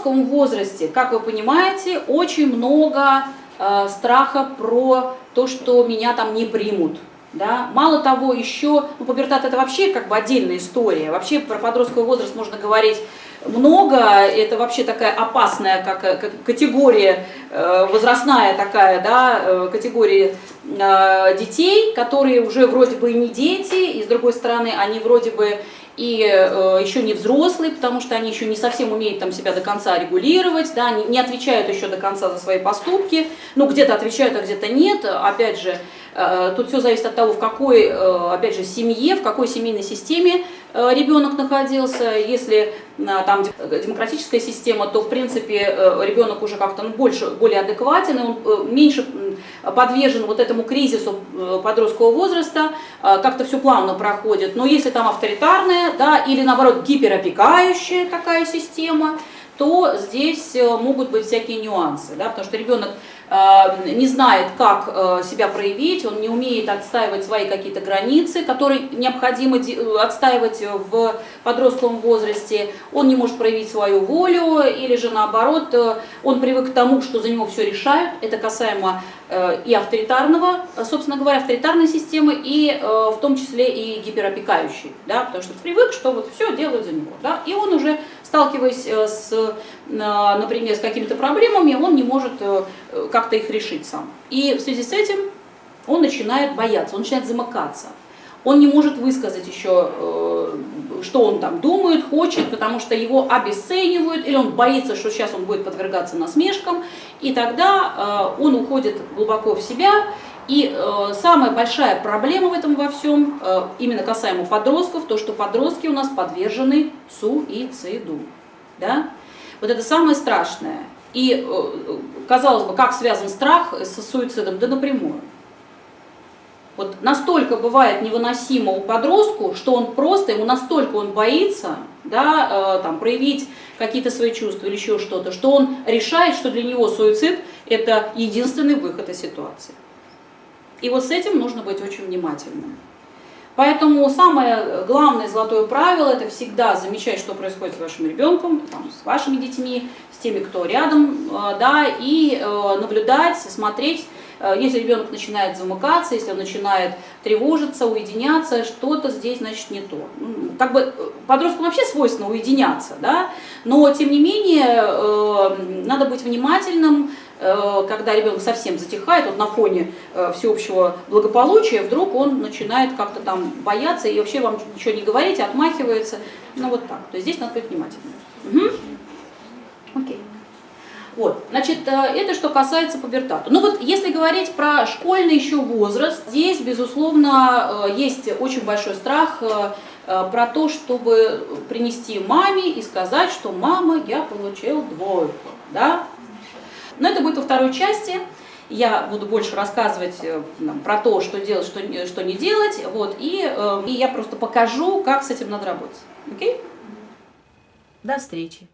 подростковом возрасте, как вы понимаете, очень много страха про то, что меня там не примут. Да? Мало того, еще, пубертат это вообще как бы отдельная история. Вообще про подростковый возраст можно говорить много, это вообще такая опасная как категория, возрастная такая, да, категория детей, которые уже вроде бы и не дети, и с другой стороны они вроде бы и еще не взрослые, потому что они еще не совсем умеют там себя до конца регулировать, да, не отвечают еще до конца за свои поступки, ну где-то отвечают, а где-то нет, опять же, тут все зависит от того, в какой, опять же, семье, в какой семейной системе ребенок находился. Если там демократическая система, то в принципе ребенок уже как-то более адекватен, и он меньше подвержен вот этому кризису подросткового возраста, как-то все плавно проходит. Но если там авторитарная, да, или наоборот гиперопекающая такая система, то здесь могут быть всякие нюансы, да, потому что ребенок не знает, как себя проявить, он не умеет отстаивать свои какие-то границы, которые необходимо отстаивать в подростковом возрасте, он не может проявить свою волю, или же наоборот, он привык к тому, что за него все решают, это касаемо и авторитарного, собственно говоря, авторитарной системы, и в том числе и гиперопекающей, да, потому что привык, что вот все делают за него, да, и он уже, сталкиваясь например, с какими-то проблемами, он не может как-то их решить сам. И в связи с этим он начинает бояться, он начинает замыкаться. Он не может высказать еще, что он там думает, хочет, потому что его обесценивают, или он боится, что сейчас он будет подвергаться насмешкам, и тогда он уходит глубоко в себя. И самая большая проблема в этом во всем, именно касаемо подростков, то, что подростки у нас подвержены суициду. Да? Вот это самое страшное. И, казалось бы, как связан страх с суицидом? Да напрямую. Вот настолько бывает невыносимо у подростку, что он просто, ему настолько он боится, да, там, проявить какие-то свои чувства или еще что-то, что он решает, что для него суицид – это единственный выход из ситуации. И вот с этим нужно быть очень внимательным. Поэтому самое главное золотое правило – это всегда замечать, что происходит с вашим ребенком, там, с вашими детьми, с теми, кто рядом, да, и наблюдать, смотреть. Если ребенок начинает замыкаться, если он начинает тревожиться, уединяться, что-то здесь, значит, не то. Как бы подросткам вообще свойственно уединяться, да, но тем не менее надо быть внимательным, когда ребенок совсем затихает, вот на фоне всеобщего благополучия, вдруг он начинает как-то там бояться и вообще вам ничего не говорить, отмахивается, ну вот так. То есть здесь надо быть внимательным. Угу. Окей. Вот, значит, это что касается пубертата. Ну вот, если говорить про школьный еще возраст, здесь, безусловно, есть очень большой страх про то, чтобы принести маме и сказать, что «мама, я получил двойку», да? Но это будет во второй части. Я буду больше рассказывать про то, что делать, что не делать. Вот, и я просто покажу, как с этим надо работать. Окей? До встречи.